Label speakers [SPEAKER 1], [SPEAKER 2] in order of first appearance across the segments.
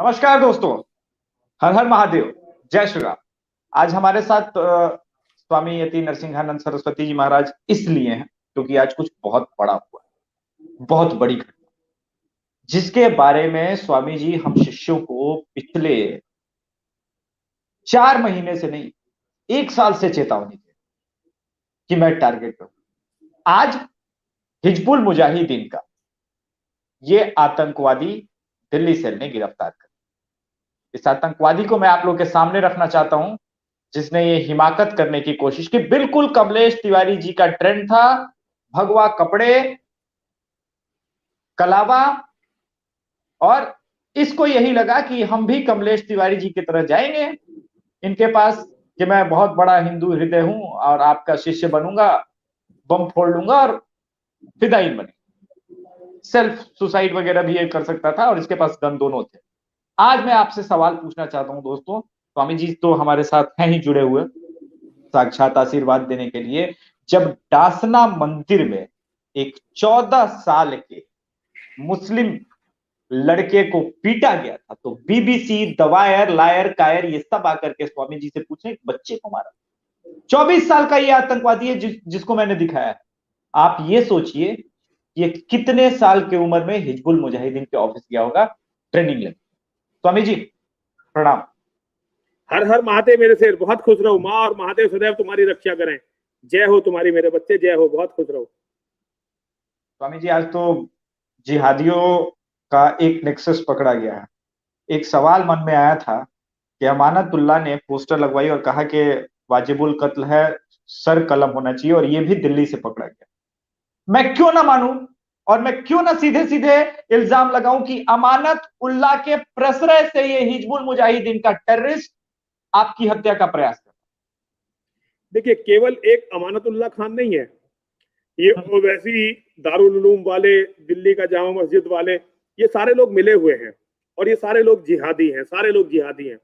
[SPEAKER 1] नमस्कार दोस्तों। हर हर महादेव। जय श्री राम। आज हमारे साथ स्वामी यति नरसिंहानंद सरस्वती जी महाराज इसलिए हैं क्योंकि आज कुछ बहुत बड़ा हुआ है, बहुत बड़ी घटना, जिसके बारे में स्वामी जी हम शिष्यों को पिछले 4 महीने से नहीं, 1 साल से चेतावनी दी कि मैं टारगेट पे हूं। आज हिजबुल मुजाहिदीन का ये आतंकवादी दिल्ली सेल ने गिरफ्तार कर, इस आतंकवादी को मैं आप लोग के सामने रखना चाहता हूं, जिसने ये हिमाकत करने की कोशिश की। बिल्कुल कमलेश तिवारी जी का ट्रेंड था, भगवा कपड़े, कलावा, और इसको यही लगा कि हम भी कमलेश तिवारी जी की तरह जाएंगे इनके पास कि मैं बहुत बड़ा हिंदू हृदय हूं और आपका शिष्य बनूंगा, बम फोड़ लूंगा और फिदाइन बने। सेल्फ सुसाइड वगैरह भी ये कर सकता था और इसके पास गन दोनों थे। आज मैं आपसे सवाल पूछना चाहता हूं दोस्तों, स्वामी जी तो हमारे साथ हैं ही जुड़े हुए साक्षात आशीर्वाद देने के लिए। जब डासना मंदिर में एक 14 साल के मुस्लिम लड़के को पीटा गया था तो बीबीसी, दवायर, लायर, कायर ये सब आकर के स्वामी जी से पूछे बच्चे को मारा। 24 साल का ये आतंकवादी है जिसको मैंने दिखाया है। आप ये सोचिए ये कितने साल की उम्र में हिजबुल मुजाहिदीन के ऑफिस गया होगा ट्रेनिंग लेने। स्वामी जी प्रणाम।
[SPEAKER 2] हर हर महादेव मेरे शेर, बहुत खुश रहो। माँ और महादेव सदैव तुम्हारी रक्षा करें। जय हो तुम्हारी मेरे बच्चे, जय हो, बहुत खुश रहो।
[SPEAKER 1] स्वामी जी आज तो जिहादियों का एक नेक्सस पकड़ा गया है। एक सवाल मन में आया था कि अमानतुल्लाह ने पोस्टर लगवाई और कहा कि वाजिबुल कत्ल है, सर कलम होना चाहिए, और ये भी दिल्ली से पकड़ा गया। मैं क्यों ना मानूं और मैं क्यों ना सीधे सीधे इल्जाम लगाऊं कि अमानत उल्लाह के प्रश्रय से ये हिजबुल मुजाहिदीन का टेररिस्ट आपकी हत्या का प्रयास कर।
[SPEAKER 2] देखिए, केवल एक अमानतुल्लाह खान नहीं है ये, वैसे ही दारुल उलूम वाले, दिल्ली का जामा मस्जिद वाले, ये सारे लोग मिले हुए हैं और ये सारे लोग जिहादी हैं। सारे लोग जिहादी हैं।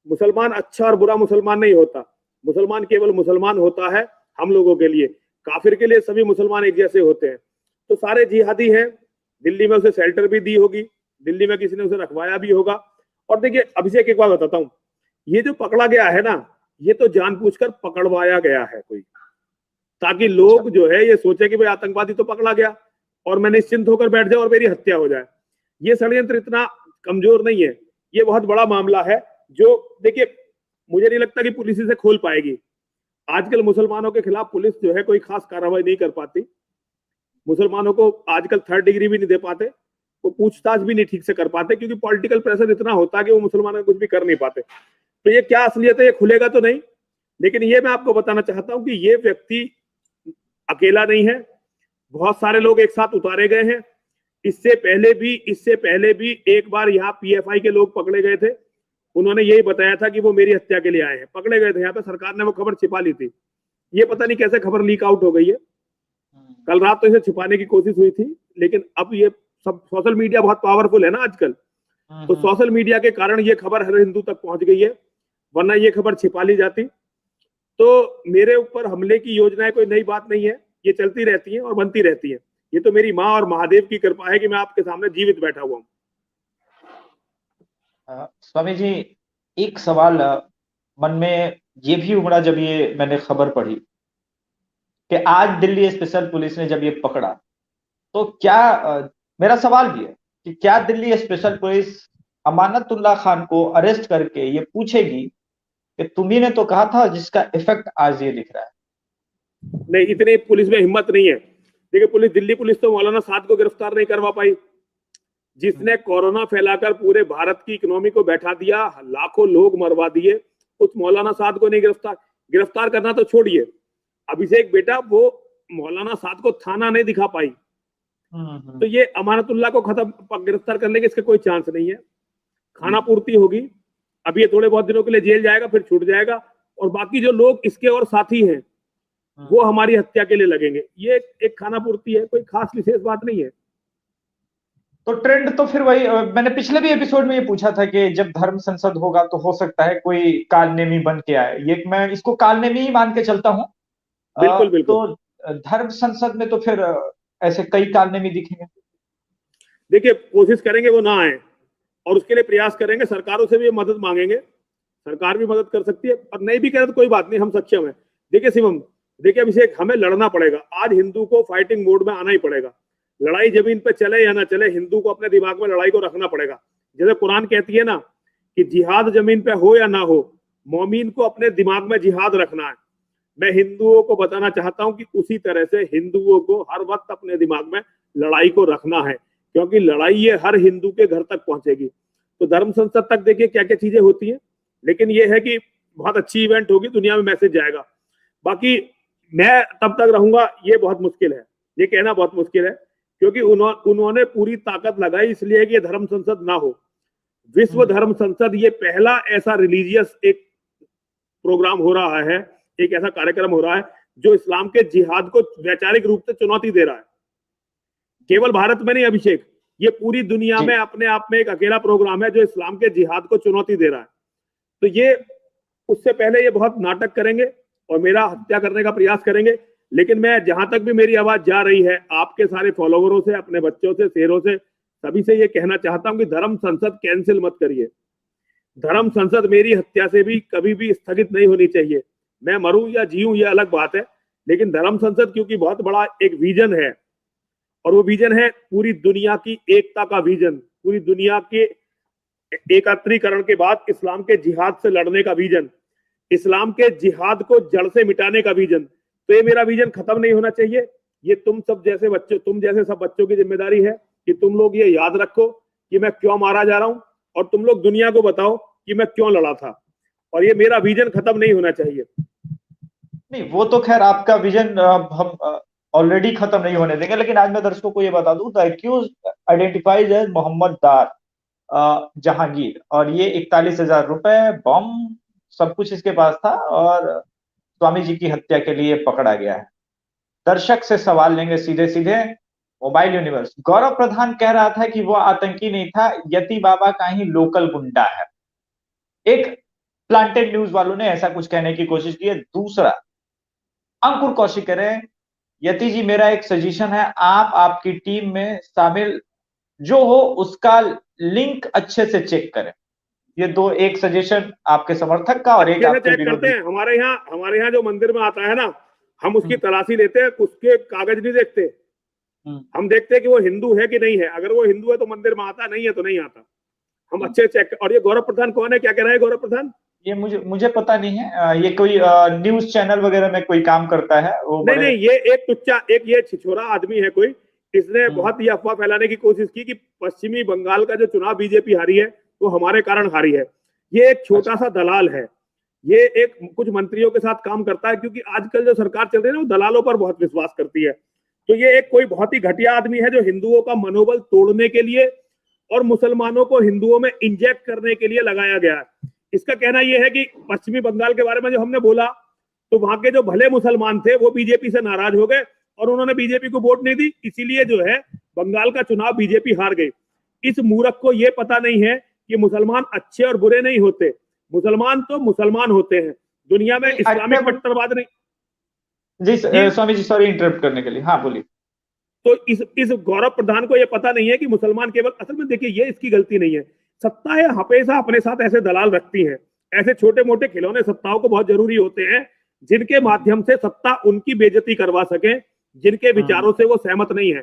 [SPEAKER 2] मुसलमान अच्छा और बुरा मुसलमान नहीं होता। मुसलमान केवल मुसलमान होता है हम लोगों के लिए। काफिर के लिए सभी मुसलमान एक जैसे होते हैं। तो सारे जिहादी हैं। दिल्ली में उसे शेल्टर भी दी होगी, दिल्ली में किसी ने उसे रखवाया भी होगा। और देखिए अभिषेक, एक बात बताता हूँ, ये जो पकड़ा गया है ना, ये तो जानबूझकर पकड़वाया गया है कोई, ताकि लोग जो है ये सोचे कि भाई आतंकवादी तो पकड़ा गया और मैं निश्चिंत होकर बैठ जाऊं और मेरी हत्या हो जाए। ये षड्यंत्र इतना कमजोर नहीं है, ये बहुत बड़ा मामला है जो देखिए मुझे नहीं लगता कि पुलिस इसे खोल पाएगी। आजकल मुसलमानों के खिलाफ पुलिस जो है कोई खास कार्रवाई नहीं कर पाती। मुसलमानों को आजकल 3rd डिग्री भी नहीं दे पाते, वो पूछताछ भी नहीं ठीक से कर पाते, क्योंकि पॉलिटिकल प्रेशर इतना होता है कि वो मुसलमानों को कुछ भी कर नहीं पाते। तो ये क्या असलियत है, ये खुलेगा तो नहीं। लेकिन ये मैं आपको बताना चाहता हूं कि ये व्यक्ति अकेला नहीं है, बहुत सारे लोग एक साथ उतारे गए हैं। इससे पहले भी एक बार यहाँ पीएफआई के लोग पकड़े गए थे। उन्होंने यही बताया था कि वो मेरी हत्या के लिए आए हैं, पकड़े गए थे यहाँ पे। सरकार ने वो खबर छिपा ली थी। ये पता नहीं कैसे खबर लीक आउट हो गई है। कल रात तो इसे छिपाने की कोशिश हुई थी, लेकिन अब ये सब सोशल मीडिया बहुत पावरफुल है ना आजकल, तो सोशल मीडिया के कारण ये खबर हर हिंदू तक पहुंच गई है, वरना ये खबर छिपा ली जाती। तो मेरे ऊपर हमले की योजनाएं कोई नई बात नहीं है, ये चलती रहती हैं और बनती रहती हैं। ये तो मेरी माँ और महादेव की कृपा है कि मैं आपके सामने जीवित बैठा हुआ हूँ।
[SPEAKER 1] स्वामी जी एक सवाल मन में ये भी उमड़ा जब ये मैंने खबर पढ़ी कि आज दिल्ली स्पेशल पुलिस ने जब ये पकड़ा, तो क्या मेरा सवाल भी है कि क्या दिल्ली स्पेशल पुलिस अमानतुल्लाह खान को अरेस्ट करके ये पूछेगी कि तुम्ही ने तो कहा था, जिसका इफेक्ट आज ये दिख रहा है?
[SPEAKER 2] नहीं, इतनी पुलिस में हिम्मत नहीं है। देखिए दिल्ली पुलिस तो मौलाना साद को गिरफ्तार नहीं करवा पाई, जिसने कोरोना फैलाकर पूरे भारत की इकोनॉमी को बैठा दिया, लाखों लोग मरवा दिए। उस मौलाना साद को नहीं गिरफ्तार करना तो छोड़िए, अभिषेक बेटा, वो मौलाना साद को थाना नहीं दिखा पाई। तो ये अमानतुल्लाह को गिरफ्तार करने के इसके कोई चांस नहीं है। खाना पूर्ति होगी, अब ये थोड़े बहुत दिनों के लिए जेल जाएगा, फिर छूट जाएगा, और बाकी जो लोग इसके और साथी हैं वो हमारी हत्या के लिए लगेंगे। ये एक खाना पूर्ति है, कोई खास विशेष बात नहीं है।
[SPEAKER 1] तो ट्रेंड तो फिर वही, मैंने पिछले भी एपिसोड में ये पूछा था कि जब धर्म संसद होगा तो हो सकता है कोई कालनेमी बन के आए। ये मैं इसको कालनेमी ही मान के चलता हूँ।
[SPEAKER 2] बिल्कुल बिल्कुल।
[SPEAKER 1] तो धर्म संसद में तो फिर ऐसे कई कालनेमी दिखेंगे।
[SPEAKER 2] देखिए कोशिश करेंगे वो ना आए, और उसके लिए प्रयास करेंगे, सरकारों से भी मदद मांगेंगे, सरकार भी मदद कर सकती है, और नहीं भी करे तो कोई बात नहीं, हम सक्षम है। देखिए शिवम, देखिए अभिषेक, हमें लड़ना पड़ेगा, आज हिंदू को फाइटिंग मोड में आना ही पड़ेगा। लड़ाई जमीन पे चले या ना चले, हिंदू को अपने दिमाग में लड़ाई को रखना पड़ेगा। जैसे कुरान कहती है ना कि जिहाद जमीन पे हो या ना हो, मोमिन को अपने दिमाग में जिहाद रखना है। मैं हिंदुओं को बताना चाहता हूं कि उसी तरह से हिंदुओं को हर वक्त अपने दिमाग में लड़ाई को रखना है, क्योंकि लड़ाई ये हर हिंदू के घर तक पहुंचेगी। तो धर्म संसद तक देखिए क्या क्या चीजें होती हैं, लेकिन ये है कि बहुत अच्छी इवेंट होगी, दुनिया में मैसेज जाएगा। बाकी मैं तब तक रहूंगा, ये बहुत मुश्किल है, ये कहना बहुत मुश्किल है, क्योंकि उन्होंने पूरी ताकत लगाई इसलिए कि ये धर्म संसद ना हो। विश्व धर्म संसद ये पहला ऐसा रिलीजियस एक प्रोग्राम हो रहा है, एक ऐसा कार्यक्रम हो रहा है जो इस्लाम के जिहाद को वैचारिक रूप से चुनौती दे रहा है। केवल भारत में नहीं अभिषेक, ये पूरी दुनिया में अपने आप में एक अकेला प्रोग्राम है जो इस्लाम के जिहाद को चुनौती दे रहा है। तो ये उससे पहले ये बहुत नाटक करेंगे और मेरा हत्या करने का प्रयास करेंगे, लेकिन मैं जहां तक भी मेरी आवाज जा रही है, आपके सारे फॉलोवरों से, अपने बच्चों से, शेरों से, सभी से ये कहना चाहता हूं कि धर्म संसद कैंसिल मत करिए। धर्म संसद मेरी हत्या से भी कभी भी स्थगित नहीं होनी चाहिए। मैं मरूं या जीऊं ये अलग बात है, लेकिन धर्म संसद क्योंकि बहुत बड़ा एक विजन है, और वो विजन है पूरी दुनिया की एकता का विजन, पूरी दुनिया के एकत्रीकरण के बाद इस्लाम के जिहाद से लड़ने का विजन, इस्लाम के जिहाद को जड़ से मिटाने का विजन। तो ये मेरा विजन खत्म नहीं होना चाहिए। ये तुम सब जैसे बच्चों, तुम जैसे सब बच्चों की जिम्मेदारी है कि तुम लोग ये याद रखो कि मैं क्यों मारा जा रहा हूं, और तुम लोग दुनिया को बताओ कि मैं क्यों लड़ा था, और ये मेरा विजन खत्म नहीं होना चाहिए।
[SPEAKER 1] नहीं, वो तो खैर आपका विजन हम ऑलरेडी खत्म नहीं होने देंगे, लेकिन आज मैं दर्शकों को ये बता दूं, the accused identifies as Mohammad Dar Jahangir, और ये 41,000 रुपए, बम, सब कुछ इसके पास था, और स्वामी जी की हत्या के लिए पकड़ा गया है। दर्शक से सवाल लेंगे सीधे सीधे। मोबाइल यूनिवर्स, गौरव प्रधान कह रहा था कि वो आतंकी नहीं था, यति बाबा का ही लोकल गुंडा है। एक प्लांटेड न्यूज वालों ने ऐसा कुछ कहने की कोशिश की है। दूसरा, अंकुर कौशिक कह रहे हैं, यति जी मेरा एक सजेशन है, आप आपकी टीम में शामिल जो हो उसका लिंक अच्छे से चेक करें। ये दो, एक सजेशन आपके समर्थक का और एक आपके
[SPEAKER 2] चेक करते हैं। हमारे यहाँ जो मंदिर में आता है ना, हम उसकी तलाशी लेते हैं, उसके कागज नहीं देखते, हम देखते हैं कि वो हिंदू है कि नहीं है। अगर वो हिंदू है तो मंदिर में आता, नहीं है तो नहीं आता, हम अच्छे चेक। और ये गौरव प्रधान कौन है, क्या कह रहा है गौरव प्रधान?
[SPEAKER 1] ये मुझे पता नहीं है, ये कोई न्यूज चैनल वगैरह में कोई काम करता है वो।
[SPEAKER 2] नहीं, ये एक टुच्चा, एक ये छिछोरा आदमी है कोई, इसने बहुत ही अफवाह फैलाने की कोशिश की कि पश्चिमी बंगाल का जो चुनाव बीजेपी हारी है वो हमारे कारण हारी है। ये एक छोटा सा दलाल है, ये एक कुछ मंत्रियों के साथ काम करता है, क्योंकि आजकल जो सरकार चल रही है ना वो दलालों पर बहुत विश्वास करती है। तो ये एक कोई बहुत ही घटिया आदमी है जो हिंदुओं का मनोबल तोड़ने के लिए और मुसलमानों को हिंदुओं में इंजेक्ट करने के लिए लगाया गया है। इसका कहना यह है कि पश्चिमी बंगाल के बारे में जो हमने बोला, तो वहां के जो भले मुसलमान थे वो बीजेपी से नाराज हो गए और उन्होंने बीजेपी को वोट नहीं दी, इसीलिए जो है बंगाल का चुनाव बीजेपी हार गई। इस मूर्ख को यह पता नहीं है कि मुसलमान अच्छे और बुरे नहीं होते, मुसलमान तो मुसलमान होते हैं। दुनिया में इस्लामिक कट्टरवाद नहीं।
[SPEAKER 1] जी स्वामी जी, सॉरी इंटरप्ट करने के लिए, हाँ बोलिए।
[SPEAKER 2] तो इस गौरव प्रधान को यह पता नहीं है कि मुसलमान केवल, असल में देखिए ये इसकी गलती नहीं है, सत्ता है हमेशा अपने साथ ऐसे दलाल रखती है। ऐसे छोटे मोटे खिलौने सत्ताओं को बहुत जरूरी होते हैं जिनके माध्यम से सत्ता उनकी बेइज्जती करवा सके जिनके विचारों से वो सहमत नहीं है।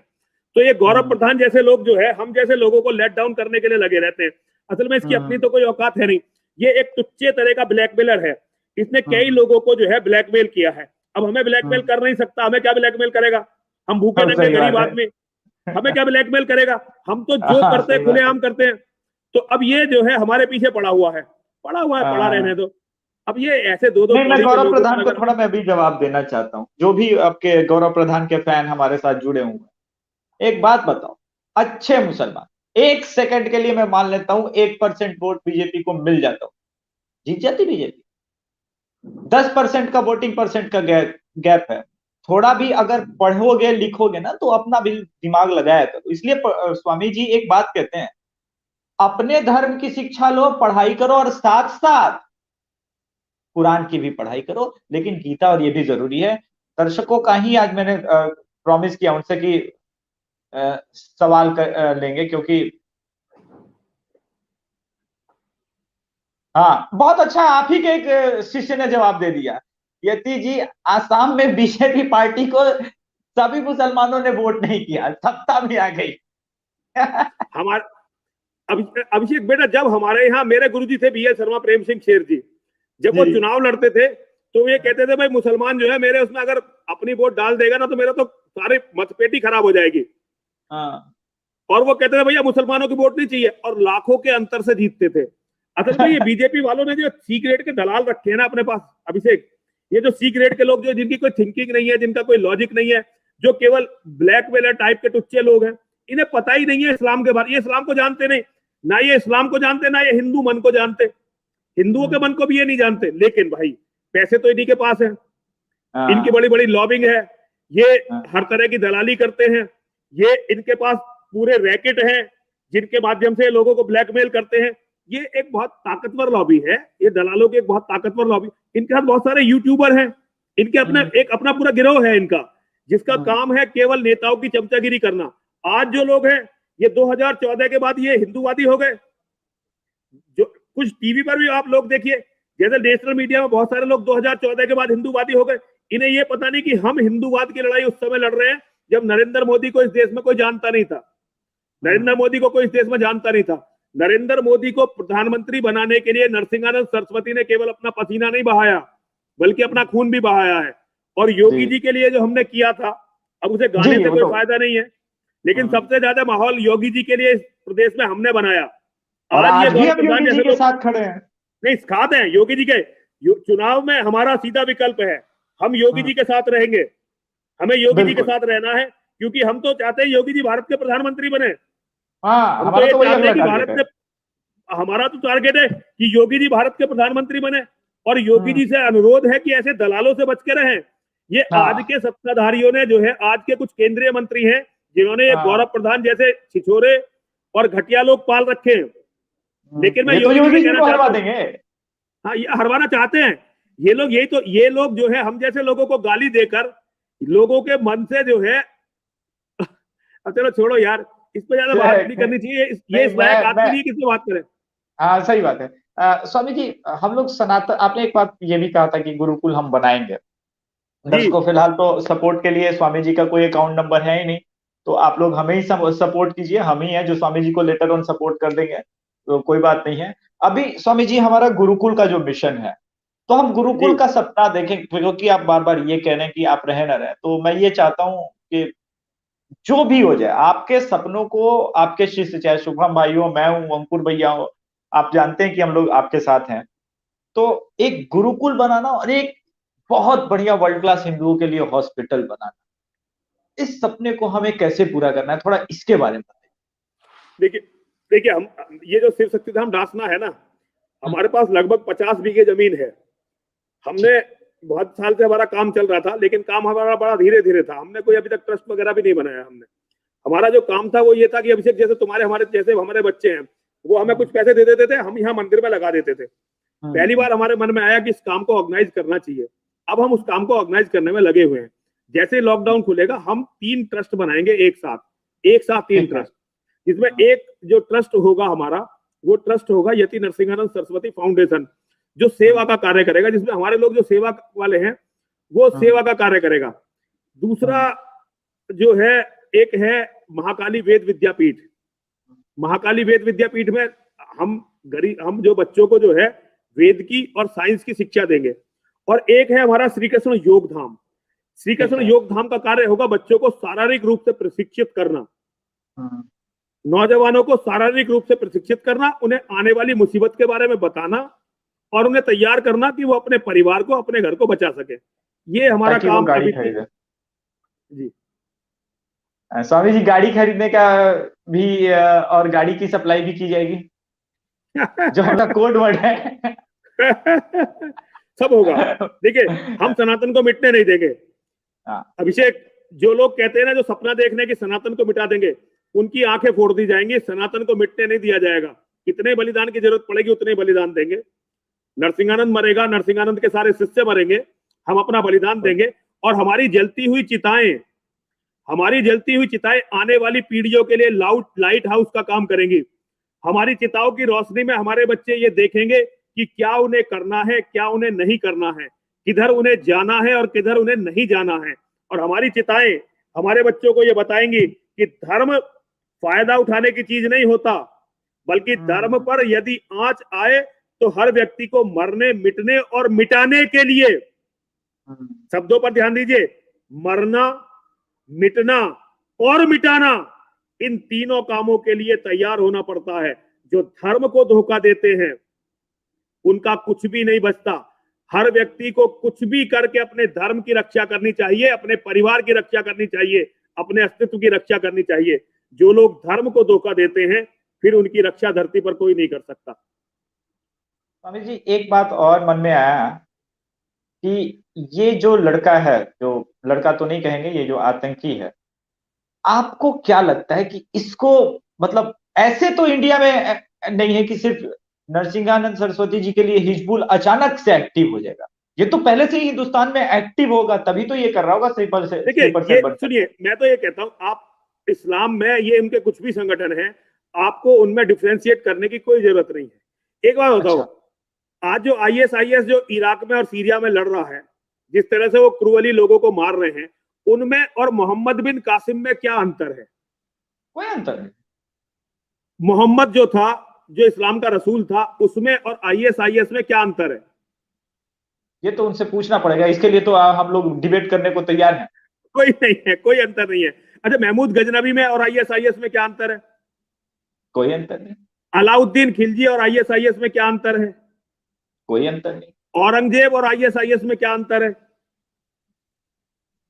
[SPEAKER 2] तो ये गौरव प्रधान जैसे लोग जो है, हम जैसे लोगों को लेट डाउन करने के लिए लगे रहते हैं। असल में इसकी अपनी तो कोई औकात है नहीं, ये एक तुच्चे तरह का ब्लैकमेलर है। इसने कई लोगों को जो है ब्लैकमेल किया है। अब हमें ब्लैकमेल कर नहीं सकता, हमें क्या ब्लैकमेल करेगा? हम भूखे नंगे गरीब आदमी, हमें क्या ब्लैकमेल करेगा? हम तो जो करते हैं खुलेआम करते हैं। तो अब ये जो है हमारे पीछे पड़ा हुआ है, पड़ा रहने दो। अब ये ऐसे दो
[SPEAKER 1] मैं गौरव प्रधान को थोड़ा मैं भी जवाब देना चाहता हूँ, जो भी आपके गौरव प्रधान के फैन हमारे साथ जुड़े हुए हैं। एक बात बताओ, अच्छे मुसलमान, एक सेकंड के लिए मैं मान लेता हूं 1% वोट बीजेपी को मिल जाता हूं, जीत जाती बीजेपी। 10% का वोटिंग परसेंट का गैप है। थोड़ा भी अगर पढ़ोगे लिखोगे ना तो अपना भी दिमाग लगाया करो। इसलिए स्वामी जी एक बात कहते हैं, अपने धर्म की शिक्षा लो, पढ़ाई करो, और साथ साथ कुरान की भी पढ़ाई करो, लेकिन गीता और ये भी जरूरी है। दर्शकों का ही आज मैंने प्रॉमिस किया उनसे कि सवाल लेंगे, क्योंकि हाँ, बहुत अच्छा, आप ही के एक शिष्य ने जवाब दे दिया। यति जी, आसाम में बीजेपी पार्टी को सभी मुसलमानों ने वोट नहीं किया, सत्ता में आ गई।
[SPEAKER 2] हमारे अभिषेक बेटा, जब हमारे यहाँ मेरे गुरुजी थे BL शर्मा प्रेम सिंह शेर जी, जब वो
[SPEAKER 1] जी।
[SPEAKER 2] चुनाव लड़ते थे तो ये कहते थे भाई मुसलमान जो है मेरे उसमें अगर अपनी वोट डाल देगा ना तो मेरा तो सारे मतपेटी खराब हो जाएगी।
[SPEAKER 1] हाँ।
[SPEAKER 2] और वो कहते थे भैया मुसलमानों की वोट नहीं चाहिए, और लाखों के अंतर से जीतते थे। असल में ये बीजेपी वालों ने जो सी ग्रेड के दलाल रखे हैं ना अपने पास अभिषेक, ये जो सी ग्रेड के लोग जो जिनकी कोई थिंकिंग नहीं है, जिनका कोई लॉजिक नहीं है, जो केवल ब्लैकमेलर टाइप के टुच्चे लोग हैं, इन्हें पता ही नहीं है इस्लाम के बारे, ये इस्लाम को जानते नहीं, ना ये इस्लाम को जानते, ना ये हिंदू मन को जानते, हिंदुओं के मन को भी ये नहीं जानते। लेकिन भाई पैसे तो इन्हीं के पास है, इनकी बड़ी बड़ी लॉबिंग है, ये हर तरह की दलाली करते हैं, ये इनके पास पूरे रैकेट हैं जिनके माध्यम से लोगों को ब्लैकमेल करते हैं। ये एक बहुत ताकतवर लॉबी है, ये दलालों की एक बहुत ताकतवर लॉबी। इनके साथ बहुत सारे यूट्यूबर हैं, इनके अपने एक अपना पूरा गिरोह है इनका, जिसका काम है केवल नेताओं की चमचागिरी करना। आज जो लोग हैं ये 2014 के बाद ये हिंदूवादी हो गए। जो कुछ टीवी पर भी आप लोग देखिए, जैसे नेशनल मीडिया में बहुत सारे लोग 2014 के बाद हिंदूवादी हो गए। इन्हें ये पता नहीं कि हम हिंदूवाद की लड़ाई उस समय लड़ रहे हैं जब नरेंद्र मोदी को इस देश में कोई जानता नहीं था, नरेंद्र मोदी को कोई इस देश में जानता नहीं था। नरेंद्र मोदी को प्रधानमंत्री बनाने के लिए नरसिंहानंद सरस्वती ने केवल अपना पसीना नहीं बहाया, बल्कि अपना खून भी बहाया है। और योगी जी के लिए जो हमने किया था, अब उसे गाने से कोई फायदा नहीं है, लेकिन सबसे ज्यादा माहौल योगी जी के लिए इस प्रदेश में हमने बनाया।
[SPEAKER 1] आज ये भी हम योगी जी के साथ खड़े हैं।
[SPEAKER 2] नहीं, साथ हैं योगी जी के। चुनाव में हमारा सीधा विकल्प है, हम योगी जी के साथ रहेंगे, हमें योगी जी के साथ रहना है, क्योंकि हम तो चाहते हैं योगी जी भारत के प्रधानमंत्री बने।
[SPEAKER 1] हाँ,
[SPEAKER 2] हम तो ये चाहते हैं कि भारत में, हमारा तो टारगेट है कि योगी जी भारत के प्रधानमंत्री बने। और योगी जी से अनुरोध है कि ऐसे दलालों से बच के रहें। ये आज के सत्ताधारियों ने जो है, आज के कुछ केंद्रीय मंत्री हैं जिन्होंने ये गौरव प्रधान जैसे छिछोरे और घटिया लोग पाल रखे हैं। लेकिन मैं योगी जी को हरवा देंगे। हाँ, ये हरवाना चाहते हैं ये लोग। यही तो, ये लोग जो है हम जैसे लोगों को गाली देकर लोगों के मन से जो है अब चलो छोड़ो यार, इस पे ज्यादा बात नहीं करनी चाहिए, ये इस लायक आदमी नहीं किससे बात करें।
[SPEAKER 1] हाँ, सही बात है। स्वामी जी, हम लोग सनातन, आपने एक बात ये भी कहा था कि गुरुकुल हम बनाएंगे। दर्शकों, फिलहाल तो सपोर्ट के लिए स्वामी जी का कोई अकाउंट नंबर है ही नहीं, तो आप लोग हमें ही सपोर्ट कीजिए, हम ही हैं जो स्वामी जी को लेटर ऑन सपोर्ट कर देंगे, तो कोई बात नहीं है। अभी स्वामी जी, हमारा गुरुकुल का जो मिशन है, तो हम गुरुकुल का सपना देखें, क्योंकि आप बार बार ये कह रहे हैं कि आप रहे ना रहे, तो मैं ये चाहता हूं कि जो भी हो जाए, आपके सपनों को आपके शिष्य, चाहे शुभम भाई हो, मैं हूं, अंकुर भैया हो, आप जानते हैं कि हम लोग आपके साथ हैं, तो एक गुरुकुल बनाना और एक बहुत बढ़िया वर्ल्ड क्लास हिंदुओं के लिए हॉस्पिटल बनाना, इस सपने को हमें कैसे पूरा करना है, थोड़ा इसके बारे में बताइए।
[SPEAKER 2] देखिए हम, ये जो शिव शक्ति धाम डासना है ना, हमारे पास लगभग 50 बीघे जमीन है। हमने बहुत साल से हमारा काम चल रहा था, लेकिन काम हमारा बड़ा धीरे धीरे था, हमने कोई अभी तक ट्रस्ट वगैरह भी नहीं बनाया। हमने, हमारा जो काम था वो ये था कि अभिषेक जैसे तुम्हारे हमारे जैसे हमारे बच्चे हैं, वो हमें कुछ पैसे दे देते थे, हम यहाँ मंदिर में लगा देते थे। पहली बार हमारे मन में आया कि इस काम को ऑर्गेनाइज करना चाहिए। अब हम उस काम को ऑर्गेनाइज करने में लगे हुए हैं। जैसे लॉकडाउन खुलेगा हम 3 ट्रस्ट बनाएंगे एक साथ 3 ट्रस्ट, जिसमें एक जो ट्रस्ट होगा हमारा, वो ट्रस्ट होगा यति नरसिंहानंद सरस्वती फाउंडेशन, जो सेवा का कार्य करेगा, जिसमें हमारे लोग जो सेवा वाले हैं वो सेवा का कार्य करेगा। दूसरा जो है, एक है महाकाली वेद विद्यापीठ। महाकाली वेद विद्यापीठ में हम जो बच्चों को जो है वेद की और साइंस की शिक्षा देंगे। और एक है हमारा श्री कृष्ण योग धाम। श्री कृष्ण योग धाम का कार्य होगा बच्चों को शारीरिक रूप से प्रशिक्षित करना, नौजवानों को शारीरिक रूप से प्रशिक्षित करना, उन्हें आने वाली मुसीबत के बारे में बताना और उन्हें तैयार करना कि वो अपने परिवार को, अपने घर को बचा सके। ये हमारा काम अभी
[SPEAKER 1] जी। स्वामी जी, गाड़ी खरीदने का भी और गाड़ी की सप्लाई भी की जाएगी जो हमारा कोड वर्ड है।
[SPEAKER 2] सब होगा। देखिए, हम सनातन को मिटने नहीं देंगे। अभिषेक, जो लोग कहते हैं ना, जो सपना देखने की सनातन को मिटा देंगे, उनकी आंखें फोड़ दी जाएंगी। सनातन को मिटने नहीं दिया जाएगा। कितने बलिदान की जरूरत पड़ेगी उतने बलिदान देंगे। नरसिंहानंद मरेगा, नरसिंहानंद के सारे शिष्य मरेंगे, हम अपना बलिदान देंगे। और हमारी जलती हुई चिताएं आने वाली पीढ़ियों के लिए लाइट हाउस का काम करेंगी। हमारी चिताओं की रोशनी में हमारे बच्चे ये देखेंगे कि क्या उन्हें करना है, क्या उन्हें नहीं करना है, किधर उन्हें जाना है और किधर उन्हें नहीं जाना है। और हमारी चिताएं हमारे बच्चों को ये बताएंगी कि धर्म फायदा उठाने की चीज नहीं होता, बल्कि धर्म पर यदि आंच आए तो हर व्यक्ति को मरने, मिटने और मिटाने के लिए, शब्दों पर ध्यान दीजिए, मरना, मिटना और मिटाना, इन तीनों कामों के लिए तैयार होना पड़ता है। जो धर्म को धोखा देते हैं उनका कुछ भी नहीं बचता। हर व्यक्ति को कुछ भी करके अपने धर्म की रक्षा करनी चाहिए, अपने परिवार की रक्षा करनी चाहिए, अपने अस्तित्व की रक्षा करनी चाहिए। जो लोग धर्म को धोखा देते हैं फिर उनकी रक्षा धरती पर कोई नहीं कर सकता।
[SPEAKER 1] स्वामी जी, एक बात और मन में आया कि ये जो लड़का है, जो लड़का तो नहीं कहेंगे, ये जो आतंकी है, आपको क्या लगता है कि इसको, मतलब ऐसे तो इंडिया में नहीं है कि सिर्फ नरसिंहानंद सरस्वती जी के लिए हिजबुल अचानक से एक्टिव हो जाएगा। ये तो पहले से ही हिंदुस्तान में एक्टिव होगा, तभी तो ये कर रहा होगा स्लीपर से
[SPEAKER 2] देखिए,
[SPEAKER 1] स्लीपर
[SPEAKER 2] ये
[SPEAKER 1] सेल बनकर।
[SPEAKER 2] सुनिए, मैं तो ये कहता हूं, आप इस्लाम में ये इनके कुछ भी संगठन है, आपको उनमें डिफ्रेंशिएट करने की कोई जरूरत नहीं है। एक बात बताओ,
[SPEAKER 1] अच्छा।
[SPEAKER 2] आज जो आईएसआईएस जो इराक में और सीरिया में लड़ रहा है, जिस तरह से वो क्रूअली लोगों को मार रहे हैं, उनमें और मोहम्मद बिन कासिम में क्या अंतर है?
[SPEAKER 1] कोई अंतर नहीं।
[SPEAKER 2] मोहम्मद जो था, जो इस्लाम का रसूल था, उसमें और आईएसआईएस में क्या अंतर है?
[SPEAKER 1] ये तो उनसे पूछना पड़ेगा, इसके लिए तो हम लोग डिबेट करने को तैयार हैं।
[SPEAKER 2] कोई नहीं है, कोई अंतर नहीं है। अच्छा, महमूद गजनबी में और आईएसआईएस में क्या अंतर है?
[SPEAKER 1] कोई अंतर नहीं।
[SPEAKER 2] अलाउद्दीन खिलजी और आईएसआईएस में क्या अंतर है?
[SPEAKER 1] कोई अंतर नहीं।
[SPEAKER 2] औरंगजेब और आईएसआईएस में क्या अंतर है?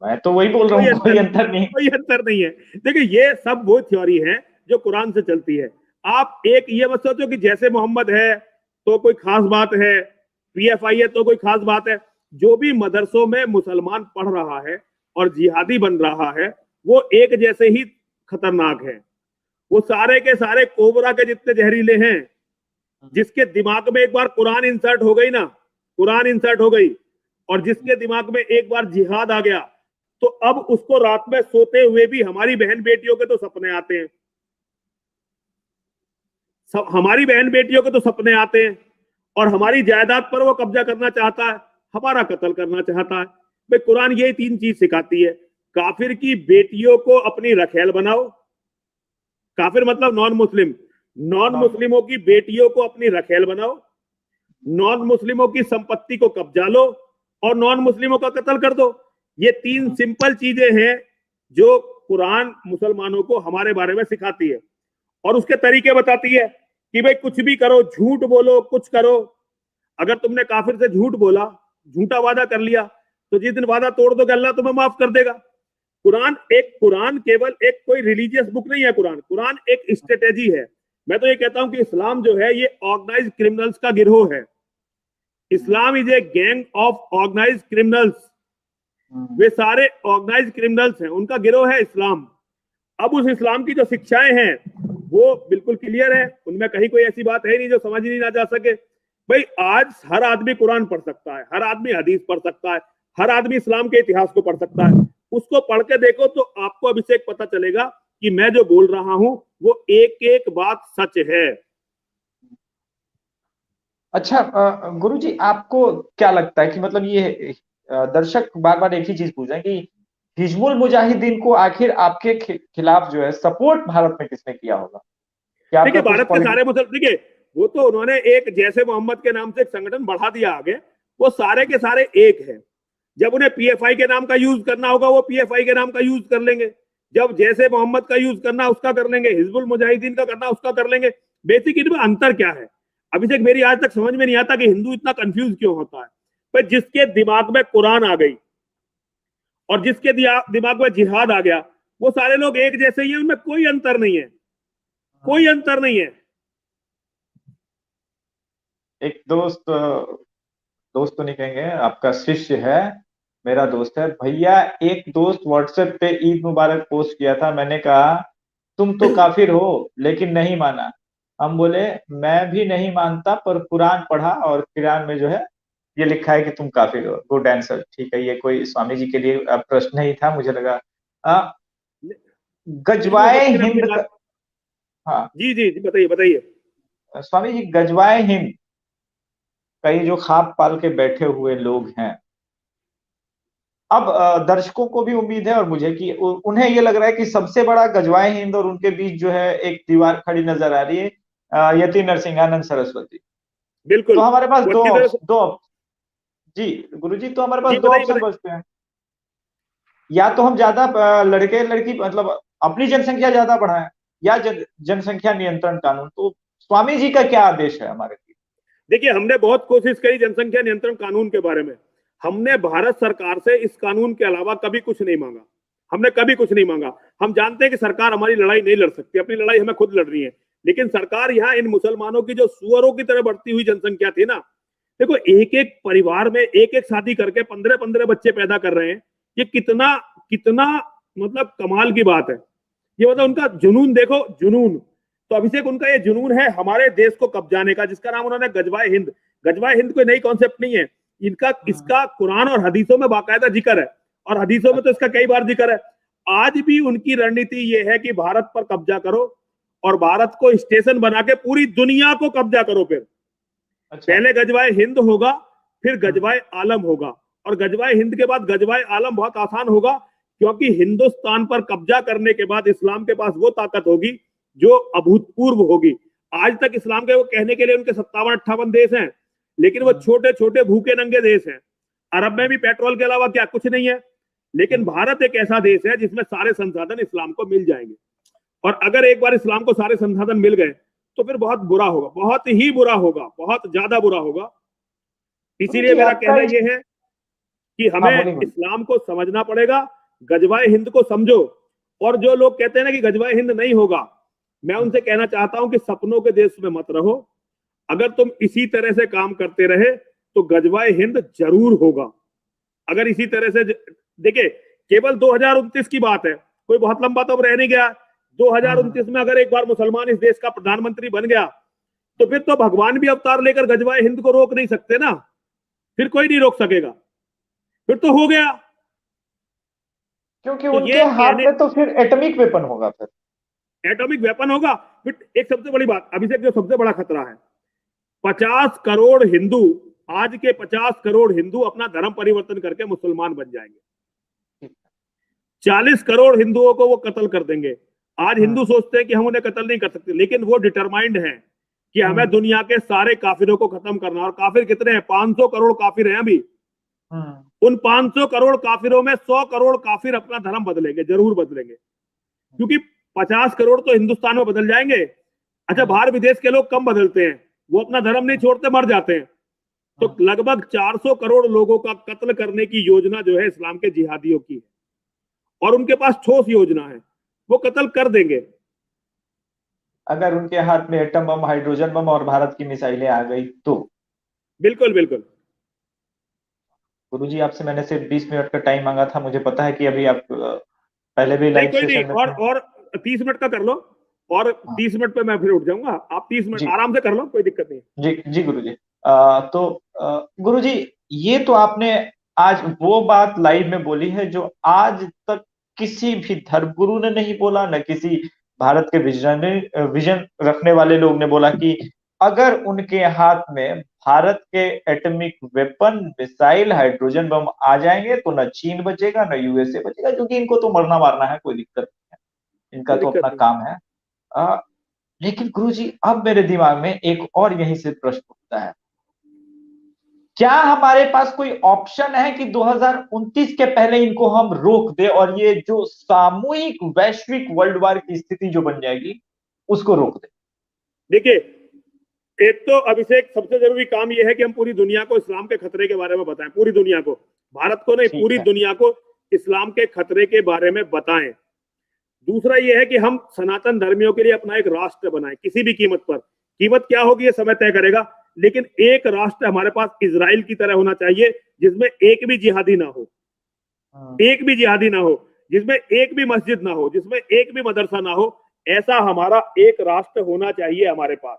[SPEAKER 1] मैं तो वही बोल रहा हूँ, कोई अंतर नहीं।
[SPEAKER 2] कोई अंतर नहीं है। देखिए, ये सब वो थ्योरी है जो कुरान से चलती है। आप एक ये मत सोचो कि जैसे मोहम्मद है तो कोई खास बात है, पीएफआई है तो कोई खास बात है। जो भी मदरसों में मुसलमान पढ़ रहा है और जिहादी बन रहा है, वो एक जैसे ही खतरनाक है। वो सारे के सारे कोबरा के जितने जहरीले हैं। जिसके दिमाग में एक बार कुरान इंसर्ट हो गई ना, कुरान इंसर्ट हो गई, और जिसके दिमाग में एक बार जिहाद आ गया, तो अब उसको रात में सोते हुए भी हमारी बहन बेटियों के तो सपने आते हैं। हमारी बहन बेटियों के तो सपने आते हैं, और हमारी जायदाद पर वो कब्जा करना चाहता है, हमारा कत्ल करना चाहता है। भाई, कुरान यही तीन चीज सिखाती है। काफिर की बेटियों को अपनी रखेल बनाओ, काफिर मतलब नॉन मुस्लिम, नॉन मुस्लिमों की बेटियों को अपनी रखेल बनाओ, नॉन मुस्लिमों की संपत्ति को कब्जा लो, और नॉन मुस्लिमों का कत्ल कर दो। ये तीन सिंपल चीजें हैं जो कुरान मुसलमानों को हमारे बारे में सिखाती है, और उसके तरीके बताती है कि भाई कुछ भी करो, झूठ बोलो, कुछ करो। अगर तुमने काफिर से झूठ बोला, झूठा वादा कर लिया, तो जिस दिन वादा तोड़ दोगे अल्लाह तुम्हें माफ कर देगा। कुरान केवल एक कोई रिलीजियस बुक नहीं है। कुरान एक स्ट्रेटेजी है। मैं तो ये कहता हूं कि इस्लाम जो है ये ऑर्गेनाइज क्रिमिनल्स का गिरोह है। Islam is a gang of organise criminals. वे सारे ऑर्गेनाइज क्रिमिनल्स हैं, उनका गिरोह है इस्लाम। अब उस इस्लाम की जो शिक्षाएं हैं वो बिल्कुल क्लियर है, उनमें कहीं कोई ऐसी बात है नहीं जो समझ नहीं ना जा सके। भाई, आज हर आदमी कुरान पढ़ सकता है, हर आदमी हदीस पढ़ सकता है, हर आदमी इस्लाम के इतिहास को पढ़ सकता है। उसको पढ़ के देखो तो आपको अभिषेक पता चलेगा कि मैं जो बोल रहा हूं वो एक एक बात सच है।
[SPEAKER 1] अच्छा, गुरुजी, आपको क्या लगता है कि मतलब ये दर्शक बार बार एक ही चीज पूछ रहे हैं कि हिजबुल मुजाहिदीन को आखिर आपके खिलाफ जो है सपोर्ट भारत में किसने किया होगा? क्या
[SPEAKER 2] देखिए,
[SPEAKER 1] आपका कुछ
[SPEAKER 2] भारत के सारे मुसलमान, देखिए, वो तो उन्होंने एक जैसे मोहम्मद के नाम से एक संगठन बढ़ा दिया आगे, वो सारे के सारे एक है। जब उन्हें पीएफआई के नाम का यूज करना होगा वो पीएफआई के नाम का यूज कर लेंगे, जब जैसे मोहम्मद का यूज करना उसका कर लेंगे, हिजबुल मुजाहिदीन का करना उसका कर लेंगे। बेसिक इनमें अंतर क्या है? अभिषेक, मेरी आज तक समझ में नहीं आता कि हिंदू इतना कंफ्यूज क्यों होता है। पर जिसके दिमाग में कुरान आ गई और जिसके दिमाग में जिहाद आ गया, वो सारे लोग एक जैसे ही हैं, उनमें कोई अंतर नहीं है, कोई अंतर नहीं है।
[SPEAKER 1] एक दोस्त, दोस्त तो नहीं कहेंगे, आपका शिष्य है, मेरा दोस्त है भैया। एक दोस्त व्हाट्सएप पे ईद मुबारक पोस्ट किया था, मैंने कहा तुम तो काफिर हो, लेकिन नहीं माना। हम बोले मैं भी नहीं मानता, पर कुरान पढ़ा और कुरान में जो है ये लिखा है कि तुम काफिर हो। Good answer. ठीक है, ये कोई स्वामी जी के लिए प्रश्न ही था, मुझे लगा। आ,
[SPEAKER 2] लेकिन वो
[SPEAKER 1] गजवाए
[SPEAKER 2] वक्त ने अपनी
[SPEAKER 1] हिंद
[SPEAKER 2] बात।
[SPEAKER 1] हाँ,
[SPEAKER 2] जी जी जी, बताइए बताइए।
[SPEAKER 1] स्वामी जी, गजवाए हिंद कई जो ख्वाब पाल के बैठे हुए लोग हैं। अब दर्शकों को भी उम्मीद है और मुझे कि उन्हें ये लग रहा है कि सबसे बड़ा गजवाए हिंद और उनके बीच जो है एक दीवार खड़ी नजर आ रही है, यति नरसिंहानंद सरस्वती। तो
[SPEAKER 2] बिल्कुल।
[SPEAKER 1] हमारे पास
[SPEAKER 2] वो
[SPEAKER 1] दो
[SPEAKER 2] अच्छी तरह से।
[SPEAKER 1] दो जी गुरुजी, तो हमारे पास
[SPEAKER 2] जी
[SPEAKER 1] दो
[SPEAKER 2] बताइए
[SPEAKER 1] ऑप्शन
[SPEAKER 2] बताइए।
[SPEAKER 1] बचते हैं। या तो हम ज्यादा लड़के लड़की मतलब अपनी जनसंख्या ज्यादा बढ़ाएं, या जनसंख्या नियंत्रण कानून। तो स्वामी जी का क्या आदेश है हमारे लिए?
[SPEAKER 2] देखिए, हमने बहुत कोशिश करी जनसंख्या नियंत्रण कानून के बारे में। हमने भारत सरकार से इस कानून के अलावा कभी कुछ नहीं मांगा। हमने कभी कुछ नहीं मांगा। हम जानते हैं कि सरकार हमारी लड़ाई नहीं लड़ सकती, अपनी लड़ाई हमें खुद लड़नी है। लेकिन सरकार यहाँ इन मुसलमानों की जो सुअरों की तरह बढ़ती हुई जनसंख्या थी ना, देखो एक एक परिवार में एक एक शादी करके 15-15 बच्चे पैदा कर रहे हैं। ये कितना कितना मतलब कमाल की बात है। ये मतलब उनका जुनून देखो, जुनून। तो अभिषेक, उनका ये जुनून है हमारे देश को कब्जाने का, जिसका नाम उन्होंने गजवाए हिंद। गजवाए हिंद कोई नई कॉन्सेप्ट नहीं है। इनका इसका कुरान और हदीसों में बाकायदा जिक्र है, और हदीसों में तो इसका कई बार जिक्र है। आज भी उनकी रणनीति ये है कि भारत पर कब्जा करो और भारत को स्टेशन बना के पूरी दुनिया को कब्जा करो। फिर
[SPEAKER 1] अच्छा।
[SPEAKER 2] पहले गजवाए हिंद होगा, फिर गजवाए आलम होगा, और गजवाए हिंद के बाद गजवाए आलम बहुत आसान होगा, क्योंकि हिंदुस्तान पर कब्जा करने के बाद इस्लाम के पास वो ताकत होगी जो अभूतपूर्व होगी। आज तक इस्लाम के वो कहने के लिए उनके 57-58 देश हैं, लेकिन वो छोटे छोटे भूखे नंगे देश हैं। अरब में भी पेट्रोल के अलावा क्या कुछ नहीं है। लेकिन भारत एक ऐसा देश है जिसमें सारे संसाधन इस्लाम को मिल जाएंगे। और अगर एक बार इस्लाम को सारे संसाधन मिल गए तो फिर बहुत बुरा होगा, बहुत ही बुरा होगा, बहुत ज्यादा बुरा होगा।
[SPEAKER 1] गुरु
[SPEAKER 2] इसीलिए
[SPEAKER 1] जी
[SPEAKER 2] मेरा
[SPEAKER 1] आपका
[SPEAKER 2] कहना यह है कि
[SPEAKER 1] हाँ
[SPEAKER 2] हमें
[SPEAKER 1] बोलिए बोलिए।
[SPEAKER 2] इस्लाम को समझना पड़ेगा। गजवाए हिंद को समझो। और जो लोग कहते हैं ना कि गजवाए हिंद नहीं होगा, मैं उनसे कहना चाहता हूं कि सपनों के देश में मत रहो। अगर तुम इसी तरह से काम करते रहे तो गजवाए हिंद जरूर होगा। अगर इसी तरह से देखिए, केवल 2029 की बात है, कोई बहुत लंबा तो अब रह नहीं गया। 2029 में अगर एक बार मुसलमान इस देश का प्रधानमंत्री बन गया तो फिर तो भगवान भी अवतार लेकर गजवाए हिंद को रोक नहीं सकते ना। फिर कोई नहीं रोक सकेगा, फिर तो हो गया।
[SPEAKER 1] क्योंकि
[SPEAKER 2] तो
[SPEAKER 1] उनके
[SPEAKER 2] ये
[SPEAKER 1] हाथ
[SPEAKER 2] कहने,
[SPEAKER 1] में तो फिर एटॉमिक वेपन होगा फिर।
[SPEAKER 2] एटॉमिक वेपन होगा। फिर एक सबसे बड़ी बात अभिषेक, जो सबसे बड़ा खतरा है, 50 करोड़ हिंदू, आज के 50 करोड़ हिंदू अपना धर्म परिवर्तन करके मुसलमान बन जाएंगे। 40 करोड़ हिंदुओं को वो कत्ल कर देंगे। आज हिंदू सोचते हैं कि हम उन्हें कत्ल नहीं कर सकते, लेकिन वो डिटरमाइंड है कि हमें दुनिया के सारे काफिरों को खत्म करना। और काफिर कितने हैं? 500 करोड़ काफिर हैं अभी। उन 500 करोड़ काफिरों में 100 करोड़ काफिर अपना धर्म बदलेंगे, जरूर बदलेंगे। क्योंकि 50 करोड़ तो हिंदुस्तान में बदल जाएंगे। अच्छा, बाहर विदेश के लोग कम बदलते हैं, वो अपना धर्म नहीं छोड़ते, मर जाते हैं। तो लगभग 400 करोड़ लोगों का कत्ल करने की योजना जो है इस्लाम के जिहादियों की है, और उनके पास ठोस योजना है, वो कत्ल कर देंगे।
[SPEAKER 1] अगर उनके हाथ में एटम बम, हाइड्रोजन बम और भारत की मिसाइलें आ गई तो?
[SPEAKER 2] बिल्कुल बिल्कुल।
[SPEAKER 1] गुरुजी आपसे मैंने सिर्फ 20 मिनट का टाइम मांगा था, मुझे पता है कि अभी आप पहले भी
[SPEAKER 2] नहीं
[SPEAKER 1] लाइव
[SPEAKER 2] कोई नहीं,
[SPEAKER 1] सेशन में थे।
[SPEAKER 2] और 30 मिनट का कर लो, और
[SPEAKER 1] हाँ
[SPEAKER 2] 30 मिनट पे मैं फिर उठ जाऊंगा। आप 30 मिनट
[SPEAKER 1] जी
[SPEAKER 2] आराम से कर लो, कोई दिक्कत नहीं।
[SPEAKER 1] जी जी गुरुजी। तो गुरुजी, ये तो आपने आज वो बात लाइव में बोली है जो आज तक किसी भी धर्मगुरु ने नहीं बोला, न किसी भारत के विजन रखने वाले लोग ने बोला कि अगर उनके हाथ में भारत के atomic weapon, missile, hydrogen bomb आ जाएंगे तो न चीन बचेगा न यूएसए बचेगा, क्योंकि इनको तो मरना मारना है, कोई दिक्कत नहीं है, इनका
[SPEAKER 2] कोई
[SPEAKER 1] तो
[SPEAKER 2] दिक्कत
[SPEAKER 1] अपना
[SPEAKER 2] नहीं।
[SPEAKER 1] काम है। लेकिन गुरुजी अब मेरे दिमाग में एक और यहीं से प्रश्न उठता है, क्या हमारे पास कोई ऑप्शन है कि 2029 के पहले इनको हम रोक दे और ये जो सामूहिक वैश्विक वर्ल्ड वार की स्थिति जो बन जाएगी उसको रोक दे?
[SPEAKER 2] देखिए, एक तो अभिषेक सबसे जरूरी काम यह है कि हम पूरी दुनिया को इस्लाम के खतरे के बारे में बताएं। पूरी दुनिया को, भारत को नहीं,
[SPEAKER 1] ठीक
[SPEAKER 2] पूरी
[SPEAKER 1] है।
[SPEAKER 2] दुनिया को इस्लाम के खतरे के बारे में बताएं। दूसरा यह है कि हम सनातन धर्मियों के लिए अपना एक राष्ट्र बनाएं, किसी भी कीमत पर। कीमत क्या होगी ये समय तय करेगा, लेकिन एक राष्ट्र हमारे पास इजराइल की तरह होना चाहिए, जिसमें एक भी जिहादी ना हो, एक भी जिहादी ना हो, जिसमें एक भी मस्जिद ना हो, जिसमें एक भी मदरसा ना हो। ऐसा हमारा एक राष्ट्र होना चाहिए हमारे पास।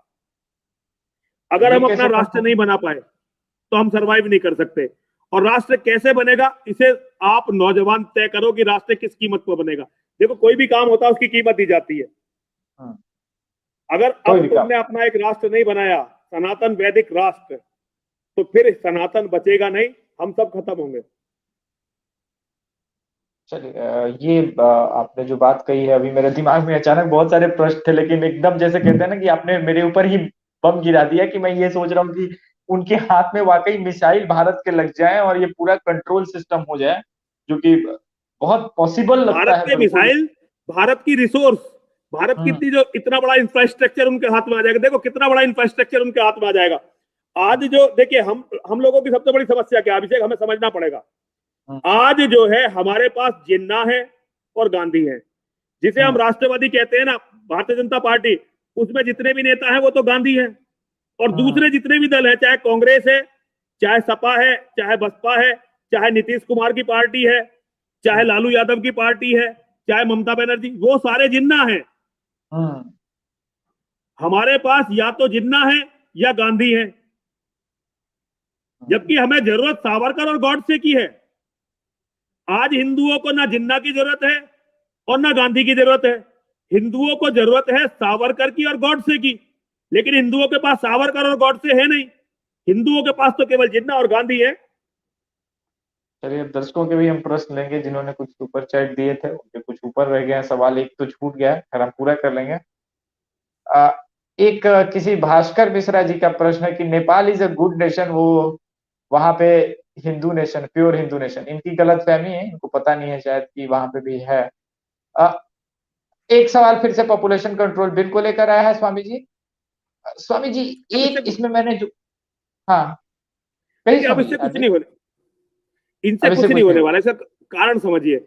[SPEAKER 2] अगर
[SPEAKER 1] ये
[SPEAKER 2] हम अपना
[SPEAKER 1] कैसे
[SPEAKER 2] राष्ट्र
[SPEAKER 1] संभव?
[SPEAKER 2] नहीं बना पाए तो हम सरवाइव नहीं कर सकते। और राष्ट्र कैसे बनेगा, इसे आप नौजवान तय करो कि राष्ट्र किस कीमत पर बनेगा। देखो, कोई भी काम होता है उसकी कीमत दी जाती है। अगर
[SPEAKER 1] कोई
[SPEAKER 2] अब
[SPEAKER 1] भी काम।
[SPEAKER 2] तुमने अपना एक राष्ट्र नहीं बनाया, सनातन वैदिक राष्ट्र, तो फिर सनातन बचेगा नहीं, हम सब खत्म होंगे।
[SPEAKER 1] चलिए, ये आपने जो बात कही है, अभी मेरे दिमाग में अचानक बहुत सारे प्रश्न थे, लेकिन एकदम जैसे कहते हैं ना कि आपने मेरे ऊपर ही बम गिरा दिया, कि मैं ये सोच रहा हूँ कि उनके हाथ में वाकई मिसाइल भारत के लग जाए और ये पूरा कंट्रोल सिस्टम हो जाए, जो कि बहुत पॉसिबल लगता
[SPEAKER 2] भारत
[SPEAKER 1] है,
[SPEAKER 2] के
[SPEAKER 1] बिल्कुल।
[SPEAKER 2] मिसाइल, भारत की रिसोर्स, भारत की
[SPEAKER 1] हम्म।
[SPEAKER 2] इतनी जो इतना बड़ा इंफ्रास्ट्रक्चर उनके हाथ में आ जाएगा। देखो कितना बड़ा इंफ्रास्ट्रक्चर उनके हाथ में आ जाएगा। आज जो देखिए, हम लोगों की सबसे बड़ी समस्या क्या है अभिषेक, हमें समझना पड़ेगा।
[SPEAKER 1] हम्म।
[SPEAKER 2] आज जो है हमारे पास जिन्ना है और गांधी है, जिसे हम
[SPEAKER 1] हम्म।
[SPEAKER 2] राष्ट्रवादी कहते हैं ना, भारतीय जनता पार्टी, उसमें जितने भी नेता हैं वो तो गांधी हैं। और
[SPEAKER 1] हम्म।
[SPEAKER 2] दूसरे जितने भी दल हैं, चाहे कांग्रेस है, चाहे सपा है, चाहे बसपा है, चाहे नीतीश कुमार की पार्टी है, चाहे
[SPEAKER 1] हम्म।
[SPEAKER 2] लालू यादव की पार्टी है, चाहे ममता बनर्जी, वो सारे जिन्ना है।
[SPEAKER 1] हम्म।
[SPEAKER 2] हमारे पास या तो जिन्ना है या गांधी है। जबकि हमें जरूरत सावरकर और गॉडसे की है। आज हिंदुओं को ना जिन्ना की जरूरत है और ना गांधी की जरूरत है। हिंदुओं को जरूरत है सावरकर की और गॉडसे की। लेकिन हिंदुओं के पास सावरकर और गॉडसे है नहीं। हिंदुओं के पास तो केवल जिन्ना और गांधी है।
[SPEAKER 1] चलिए, अब दर्शकों के भी हम प्रश्न लेंगे, जिन्होंने कुछ सुपर चैट दिए थे, उनके कुछ ऊपर रह गए हैं सवाल, एक तो छूट गया है, खैर हम पूरा कर लेंगे। अ, एक किसी भास्कर मिश्रा जी का प्रश्न है कि Nepal is a good nation, वो वहां पे Hindu nation, pure Hindu nation, इनकी गलत फहमी है, इनको पता नहीं है शायद कि वहां पे भी है। अ, एक सवाल फिर से पॉपुलेशन कंट्रोल बिल को लेकर आया है स्वामी जी। स्वामी जी,
[SPEAKER 2] अब इससे
[SPEAKER 1] एक इसमें मैंने जो, हाँ, कही
[SPEAKER 2] देखिए, अब
[SPEAKER 1] स्वामी जी,
[SPEAKER 2] इससे
[SPEAKER 1] हाँ
[SPEAKER 2] कुछ
[SPEAKER 1] जी।
[SPEAKER 2] नहीं होने, इनसे
[SPEAKER 1] अब इससे
[SPEAKER 2] कुछ नहीं
[SPEAKER 1] कुछ नहीं
[SPEAKER 2] होने
[SPEAKER 1] हो।
[SPEAKER 2] वाला। इसका कारण समझिए।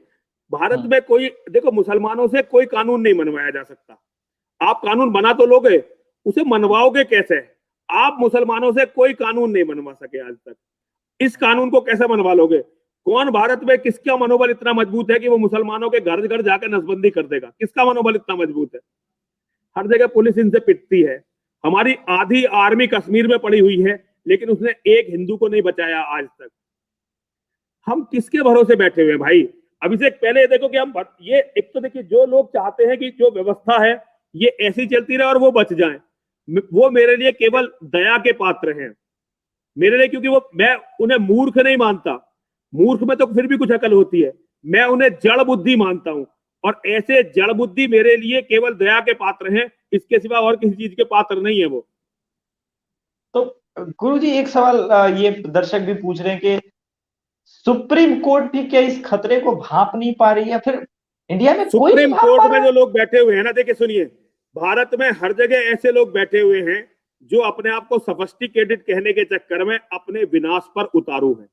[SPEAKER 2] भारत
[SPEAKER 1] हम्म।
[SPEAKER 2] में कोई, देखो, मुसलमानों से कोई कानून नहीं मनवाया जा सकता। आप कानून बना तो लोगे, उसे मनवाओगे कैसे? आप मुसलमानों से कोई कानून नहीं मनवा सके आज तक। इस कानून को कैसे मनवा लोगे? कौन भारत में, किसका मनोबल इतना मजबूत है कि वो मुसलमानों के घर घर जाकर नसबंदी कर देगा? किसका मनोबल इतना मजबूत है? हर जगह पुलिस इनसे पिटती है। हमारी आधी आर्मी कश्मीर में पड़ी हुई है, लेकिन उसने एक हिंदू को नहीं बचाया आज तक। हम किसके भरोसे बैठे हुए हैं भाई? अभी से पहले देखो कि हम ये, एक तो देखिए, जो लोग चाहते हैं कि जो व्यवस्था है ये ऐसी चलती रहे और वो बच जाए, वो मेरे लिए केवल दया के पात्र हैं। मेरे लिए, क्योंकि वो, मैं उन्हें मूर्ख नहीं मानता। मूर्ख में तो फिर भी कुछ अकल होती है। मैं उन्हें जड़ बुद्धि मानता हूं। और ऐसे जड़ बुद्धि मेरे लिए केवल दया के पात्र हैं, इसके सिवा और किसी चीज के पात्र नहीं है वो।
[SPEAKER 1] तो गुरु जी, एक सवाल ये दर्शक भी पूछ रहे हैं कि सुप्रीम कोर्ट भी क्या इस खतरे को भांप नहीं पा रही है, फिर इंडिया में कोई नहीं
[SPEAKER 2] सुप्रीम
[SPEAKER 1] भांप
[SPEAKER 2] कोर्ट
[SPEAKER 1] पा
[SPEAKER 2] में
[SPEAKER 1] रहा है?
[SPEAKER 2] जो लोग बैठे हुए हैं ना, देखिए सुनिए, भारत में हर जगह ऐसे लोग बैठे हुए हैं जो अपने आप को सफिस्टिकेटेड कहने के चक्कर में अपने विनाश पर उतारू हैं,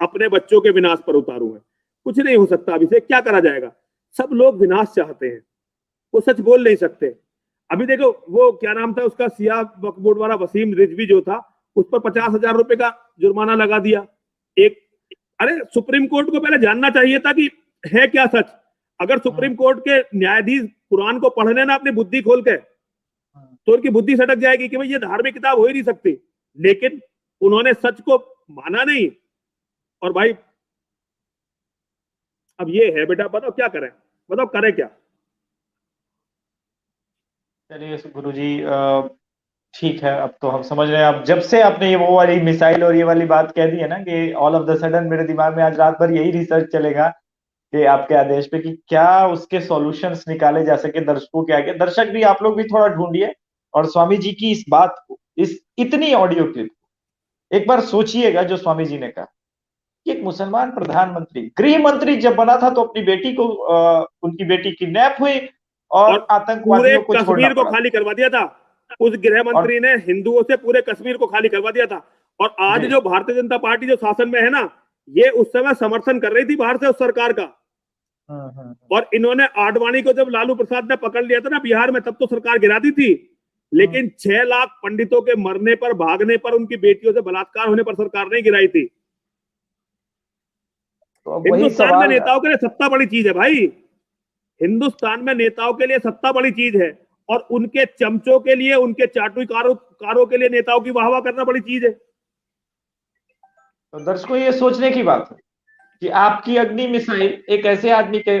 [SPEAKER 2] अपने बच्चों के विनाश पर उतारू हैं। कुछ नहीं हो सकता अभी से, क्या करा जाएगा? सब लोग विनाश चाहते हैं, वो सच बोल नहीं सकते। अभी देखो, वो क्या नाम था उसका, सिया वक्फ बोर्ड वाला वसीम रिजवी जो था, उस पर 50,000 रुपए का जुर्माना लगा दिया। एक, अरे सुप्रीम कोर्ट को पहले जानना चाहिए था कि है क्या सच। अगर
[SPEAKER 1] हम्म।
[SPEAKER 2] सुप्रीम कोर्ट के न्यायाधीश कुरान को पढ़ लेना अपनी बुद्धि खोल के,
[SPEAKER 1] हम्म।
[SPEAKER 2] तो उनकी बुद्धि सटक जाएगी कि भाई ये धार्मिक किताब हो ही नहीं सकती। लेकिन उन्होंने सच को माना नहीं। और भाई, अब ये है बेटा, बताओ क्या करें, बताओ करें क्या?
[SPEAKER 1] चलिए गुरु जी, ठीक है, अब तो हम समझ रहे हैं। अब जब से आपने ये वो वाली मिसाइल और ये वाली बात कह दी है ना, कि ऑल ऑफ द सडन मेरे दिमाग में आज रात भर यही रिसर्च चलेगा कि आपके आदेश पे, कि क्या उसके सॉल्यूशंस निकाले जा सके दर्शकों के आगे। दर्शक भी, आप लोग भी थोड़ा ढूंढिए, और स्वामी जी की इस बात को, इस इतनी ऑडियो क्लिप को एक बार सोचिएगा, जो स्वामी जी ने कहा कि एक मुसलमान प्रधानमंत्री, गृह मंत्री जब बना था, तो अपनी बेटी को, उनकी बेटी किडनैप हुई
[SPEAKER 2] और
[SPEAKER 1] और
[SPEAKER 2] पूरे
[SPEAKER 1] आतंकवादियों को छोड़ना
[SPEAKER 2] कश्मीर को
[SPEAKER 1] पड़ा।
[SPEAKER 2] खाली करवा दिया था। उस गृह
[SPEAKER 1] और
[SPEAKER 2] मंत्री ने हिंदुओं से पूरे कश्मीर को खाली करवा दिया था। और आज
[SPEAKER 1] जी।
[SPEAKER 2] जो भारतीय जनता पार्टी जो शासन में है ना, ये उस समय समर्थन कर रही थी बाहर से उस सरकार का।
[SPEAKER 1] हम्म।
[SPEAKER 2] और इन्होंने आडवाणी को जब लालू प्रसाद ने पकड़ लिया था ना बिहार में, तब तो सरकार गिरा दी थी।
[SPEAKER 1] हम्म।
[SPEAKER 2] लेकिन 6 लाख पंडितों के मरने पर, भागने पर, उनकी बेटियों से बलात्कार होने पर सरकार नहीं गिराई थी।
[SPEAKER 1] तो अब वही
[SPEAKER 2] हिंदुस्तान में
[SPEAKER 1] सवाल।
[SPEAKER 2] नेताओं के लिए सत्ता बड़ी चीज है भाई। हिंदुस्तान में नेताओं के लिए सत्ता बड़ी चीज है। और उनके चमचों के लिए, उनके चाटुकारों के लिए नेताओं की वाहवाह करना बड़ी चीज है।
[SPEAKER 1] तो दर्शकों, ये सोचने की बात है कि आपकी अग्नि मिसाइल एक ऐसे आदमी के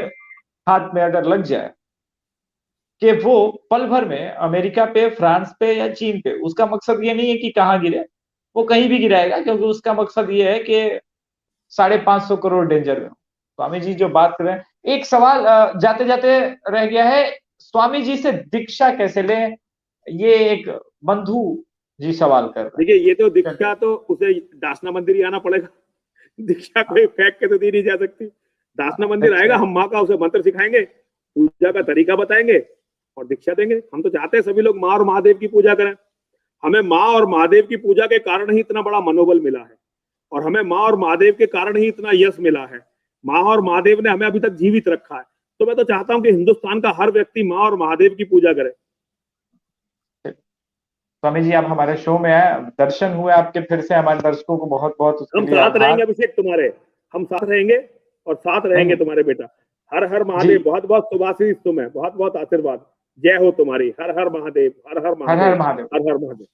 [SPEAKER 1] हाथ में अगर लग जाए कि वो पल भर में अमेरिका पे, फ्रांस पे या चीन पे, उसका मकसद ये नहीं है कि कहाँ गिरे, वो कहीं भी गिराएगा, क्योंकि उसका मकसद ये है कि 550 करोड़ डेंजर में हो। स्वामी जी जो बात कर रहे हैं, एक सवाल जाते जाते रह गया है, स्वामी जी से दीक्षा कैसे लें, ये एक बंधु जी सवाल कर रहे
[SPEAKER 2] देखिए, ये तो
[SPEAKER 1] हैं।
[SPEAKER 2] दीक्षा तो उसे दासना मंदिर ही आना पड़ेगा। दीक्षा कोई फेंक के तो दी नहीं जा सकती। दासना मंदिर आएगा, हम माँ का उसे मंत्र सिखाएंगे, पूजा का तरीका बताएंगे और दीक्षा देंगे। हम तो चाहते हैं सभी लोग माँ और महादेव की पूजा करें। हमें माँ और महादेव की पूजा के कारण ही इतना बड़ा मनोबल मिला है, और हमें माँ और महादेव के कारण ही इतना यश मिला है। माँ और महादेव ने हमें अभी तक जीवित रखा है। तो मैं तो चाहता हूं कि हिंदुस्तान का हर व्यक्ति माँ और महादेव की पूजा करे।
[SPEAKER 1] स्वामी जी आप हमारे शो में आए, दर्शन हुए आपके फिर से, हमारे दर्शकों को बहुत बहुत उसके
[SPEAKER 2] हम
[SPEAKER 1] लिए
[SPEAKER 2] साथ
[SPEAKER 1] आभार।
[SPEAKER 2] रहेंगे अभिषेक तुम्हारे, हम साथ रहेंगे और साथ रहेंगे तुम्हारे बेटा। हर हर महादेव। बहुत बहुत शुभाशीष तुम्हें, बहुत बहुत आशीर्वाद। जय हो तुम्हारी। हर हर महादेव, हर हर
[SPEAKER 1] हर
[SPEAKER 2] महादेव,
[SPEAKER 1] हर महादेव।
[SPEAKER 2] हर हर महादेव।